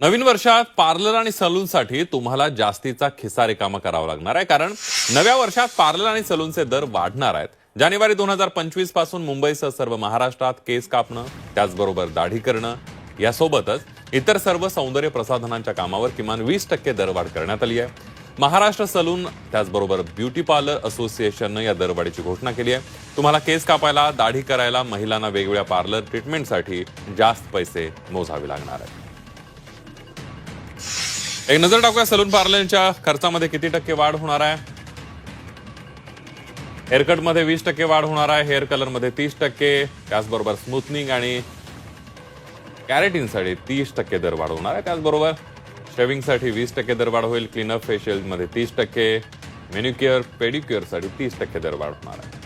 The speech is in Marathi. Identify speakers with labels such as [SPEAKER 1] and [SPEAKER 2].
[SPEAKER 1] नवीन वर्षात पार्लर आणि सलूनसाठी तुम्हाला जास्तीचा खिसा रिकामा करावा लागणार आहे, कारण नव्या वर्षात पार्लर आणि सलूनचे दर वाढणार आहेत. जानेवारी 2025 पासून मुंबईसह सर्व महाराष्ट्रात केस कापणं, त्याचबरोबर दाढी करणं यासोबतच इतर सर्व सौंदर्य प्रसाधनांच्या कामावर किमान 20% दरवाढ करण्यात आली आहे. महाराष्ट्र सलून त्याचबरोबर ब्युटी पार्लर असोसिएशननं या दरवाढीची घोषणा केली आहे. तुम्हाला केस कापायला, दाढी करायला, महिलांना वेगवेगळ्या पार्लर ट्रीटमेंटसाठी जास्त पैसे मोजावे लागणार आहेत. एक नजर टाकूया सलून पार्लरच्या खर्चामध्ये किती टक्के वाढ होणार आहे. हेअरकटमध्ये 20% वाढ होणार आहे, हेअर कलरमध्ये 30%, त्याचबरोबर स्मूथनिंग आणि कॅरेटिनसाठी 30% दर वाढ होणार आहे. त्याचबरोबर शेविंगसाठी 20% दर वाढ होईल, क्लीनअप फेशियलमध्ये 30%, मेनिक्युअर पेडिक्युअरसाठी 30% दर वाढ होणार आहे.